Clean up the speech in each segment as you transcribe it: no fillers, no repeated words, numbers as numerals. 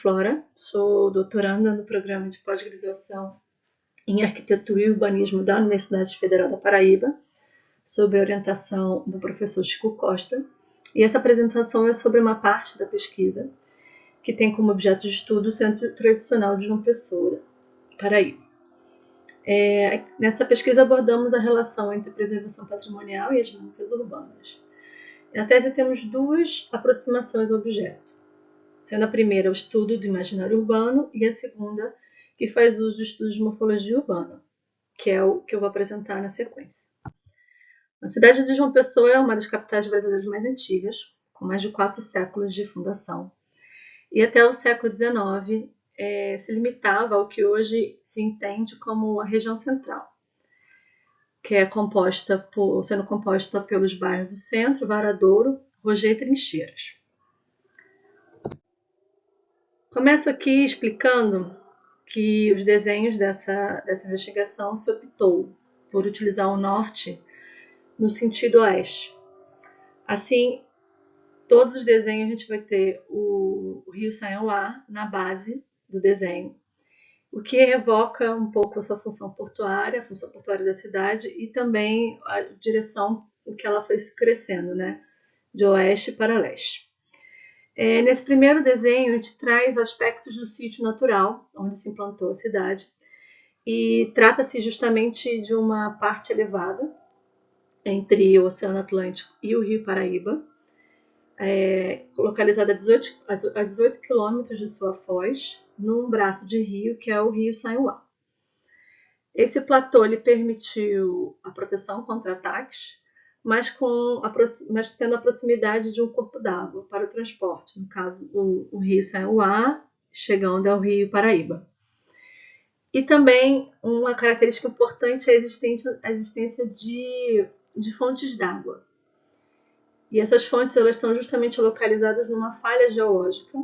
Flora, sou doutoranda no programa de pós-graduação em Arquitetura e Urbanismo da Universidade Federal da Paraíba, sob a orientação do professor Chico Costa, e essa apresentação é sobre uma parte da pesquisa que tem como objeto de estudo o Centro Tradicional de João Pessoa, Paraíba. Nessa pesquisa abordamos a relação entre preservação patrimonial e as dinâmicas urbanas. Na tese temos duas aproximações ao objeto, sendo a primeira o estudo do imaginário urbano e a segunda que faz uso do estudo de morfologia urbana, que é o que eu vou apresentar na sequência. A cidade de João Pessoa é uma das capitais brasileiras mais antigas, com mais de 4 séculos de fundação, e até o século XIX se limitava ao que hoje se entende como a região central, que é sendo composta pelos bairros do Centro, Varadouro, Rogê e Trincheiras. Começo aqui explicando que os desenhos dessa investigação se optou por utilizar o norte no sentido oeste. Assim, todos os desenhos a gente vai ter o rio Sanhauá na base do desenho, o que evoca um pouco a sua função portuária, a função portuária da cidade e também a direção em que ela foi crescendo, né? De oeste para leste. Nesse primeiro desenho, a gente traz aspectos do sítio natural, onde se implantou a cidade, e trata-se justamente de uma parte elevada entre o Oceano Atlântico e o Rio Paraíba, localizada a 18 quilômetros de sua foz, num braço de rio que é o rio Sanhauá. Esse platô lhe permitiu a proteção contra ataques, mas tendo a proximidade de um corpo d'água para o transporte, no caso o rio Sanhauá, chegando ao rio Paraíba. E também uma característica importante é a existência de fontes d'água. E essas fontes elas estão justamente localizadas numa falha geológica,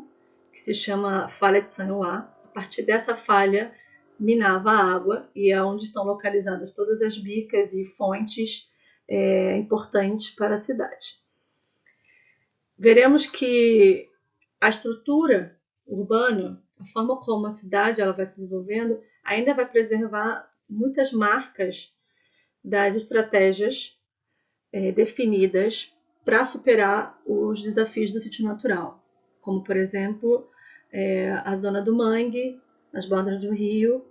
que se chama Falha de Sanhauá. A partir dessa falha, minava a água, e é onde estão localizadas todas as bicas e fontes importantes para a cidade. Veremos que a estrutura urbana, a forma como a cidade ela vai se desenvolvendo, ainda vai preservar muitas marcas das estratégias definidas para superar os desafios do sítio natural, como, por exemplo, a zona do mangue, as bordas do rio,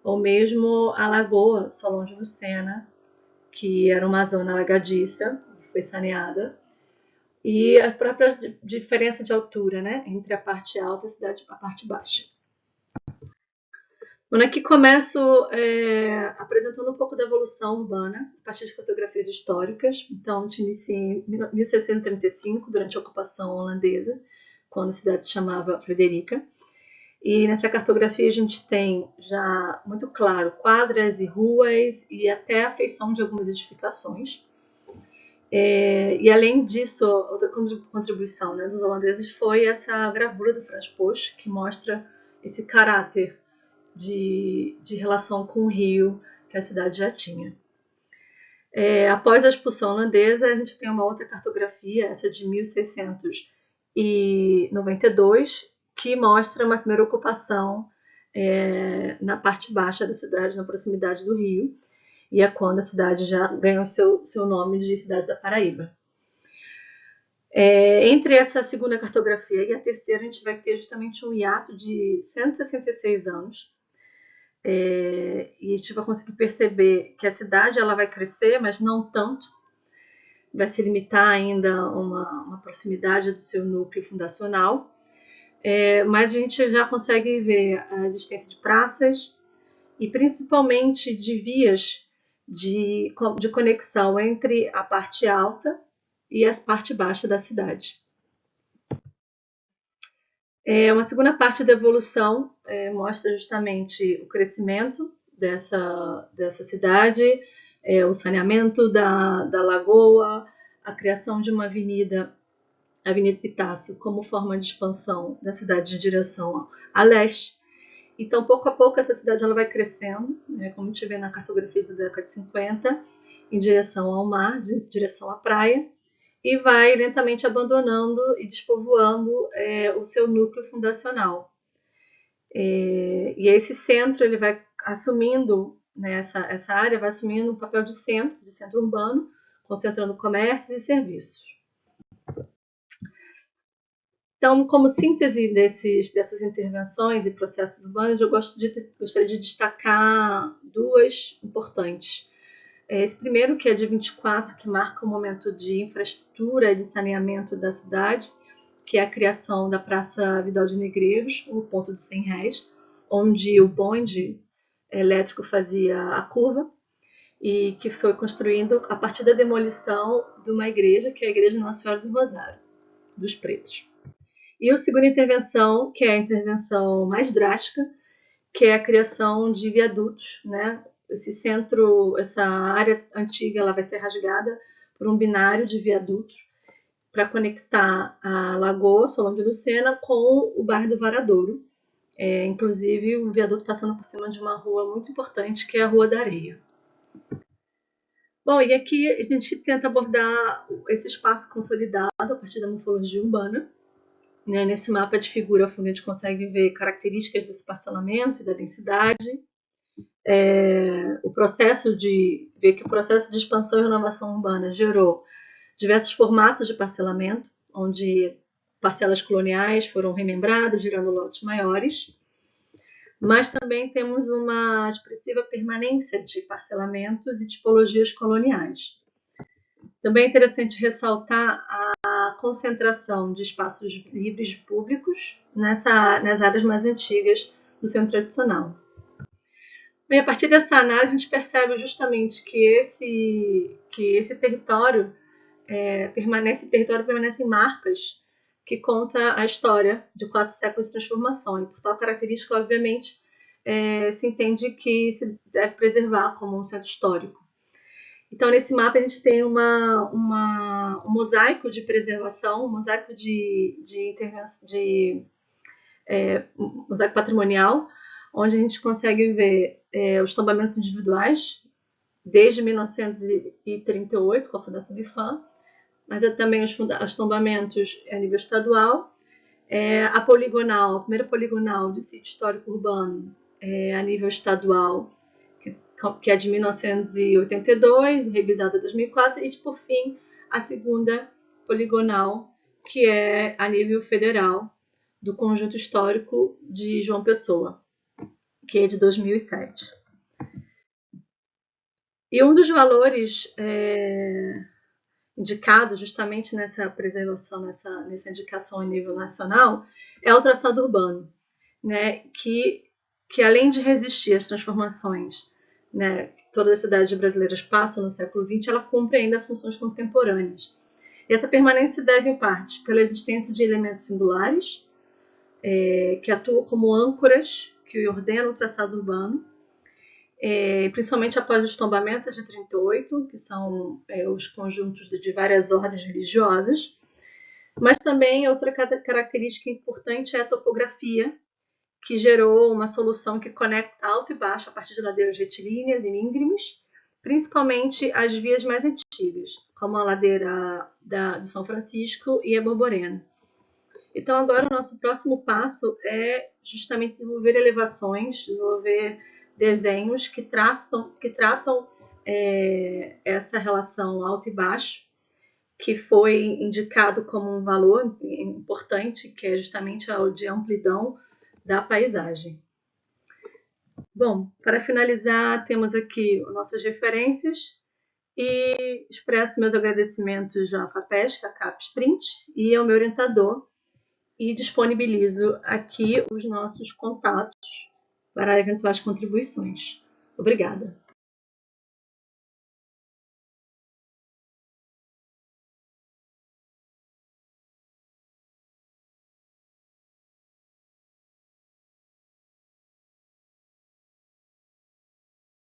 ou mesmo a lagoa Solon de Lucena, que era uma zona alagadiça, que foi saneada, e a própria diferença de altura, né, entre a parte alta e a parte baixa. Bom, aqui começo apresentando um pouco da evolução urbana, a partir de fotografias históricas. Então, iniciei em 1635, durante a ocupação holandesa, quando a cidade se chamava Frederica. E nessa cartografia a gente tem já muito claro quadras e ruas e até a feição de algumas edificações. E além disso, outra contribuição, né, dos holandeses foi essa gravura do Frans Posch, que mostra esse caráter de relação com o rio que a cidade já tinha. Após a expulsão holandesa, a gente tem uma outra cartografia, essa de 1692, que mostra uma primeira ocupação na parte baixa da cidade, na proximidade do rio, e é quando a cidade já ganhou seu nome de Cidade da Paraíba. Entre essa segunda cartografia e a terceira, a gente vai ter justamente um hiato de 166 anos, e a gente vai conseguir perceber que a cidade ela vai crescer, mas não tanto, vai se limitar ainda a uma proximidade do seu núcleo fundacional, mas a gente já consegue ver a existência de praças e principalmente de vias de conexão entre a parte alta e a parte baixa da cidade. Uma segunda parte da evolução mostra justamente o crescimento dessa cidade, o saneamento da lagoa, a criação de uma avenida, a Avenida Epitácio, como forma de expansão da cidade em direção a leste. Então, pouco a pouco, essa cidade ela vai crescendo, né, como a gente vê na cartografia da década de 50, em direção ao mar, em direção à praia, e vai lentamente abandonando e despovoando o seu núcleo fundacional, E esse centro ele vai assumindo, né, essa área vai assumindo um papel de centro urbano, concentrando comércios e serviços. Então, como síntese dessas intervenções e processos urbanos, eu gostaria de destacar duas importantes. Esse primeiro, que é de 24, que marca o momento de infraestrutura e de saneamento da cidade, que é a criação da Praça Vidal de Negreiros, o ponto de 100 réis, onde o bonde elétrico fazia a curva, e que foi construindo a partir da demolição de uma igreja, que é a Igreja Nossa Senhora do Rosário, dos Pretos. E a segunda intervenção, que é a intervenção mais drástica, que é a criação de viadutos, né? Esse centro, essa área antiga, ela vai ser rasgada por um binário de viadutos para conectar a Lagoa Solon de Lucena com o bairro do Varadouro. Inclusive, o viaduto passando por cima de uma rua muito importante, que é a Rua da Areia. Bom, e aqui a gente tenta abordar esse espaço consolidado a partir da morfologia urbana. Nesse mapa de figura, a gente consegue ver características desse parcelamento e da densidade. O processo de expansão e renovação urbana gerou diversos formatos de parcelamento, onde parcelas coloniais foram remembradas, gerando lotes maiores. Mas também temos uma expressiva permanência de parcelamentos e tipologias coloniais. Também é interessante ressaltar a concentração de espaços livres públicos nas áreas mais antigas do centro tradicional. Bem, a partir dessa análise, a gente percebe justamente que esse território permanece em marcas que conta a história de 4 séculos de transformação. E por tal característica, obviamente, se entende que se deve preservar como um centro histórico. Então, nesse mapa, a gente tem um mosaico de preservação, um mosaico mosaico patrimonial, onde a gente consegue ver os tombamentos individuais, desde 1938, com a Fundação Bifam, mas também os tombamentos a nível estadual, a primeira poligonal do sítio histórico urbano a nível estadual, que é de 1982, revisada em 2004, e, por fim, a segunda poligonal, que é a nível federal, do Conjunto Histórico de João Pessoa, que é de 2007. E um dos valores indicado justamente nessa preservação, nessa indicação a nível nacional, é o traçado urbano, né, que além de resistir às transformações, né, que todas as cidades brasileiras passam no século XX, ela cumpre ainda funções contemporâneas. E essa permanência deve, em parte, pela existência de elementos singulares, que atuam como âncoras que ordenam o traçado urbano, principalmente após os tombamentos de 38, que são os conjuntos de várias ordens religiosas. Mas também outra característica importante é a topografia, que gerou uma solução que conecta alto e baixo a partir de ladeiras retilíneas e íngremes, principalmente as vias mais antigas, como a ladeira de São Francisco e a Borborema. Então, agora o nosso próximo passo é justamente desenvolver elevações, desenvolver desenhos que tratam essa relação alto e baixo, que foi indicado como um valor importante, que é justamente o de amplidão da paisagem. Bom, para finalizar, temos aqui nossas referências e expresso meus agradecimentos à FAPESC, à CAPES-Print e ao meu orientador, e disponibilizo aqui os nossos contatos para eventuais contribuições. Obrigada.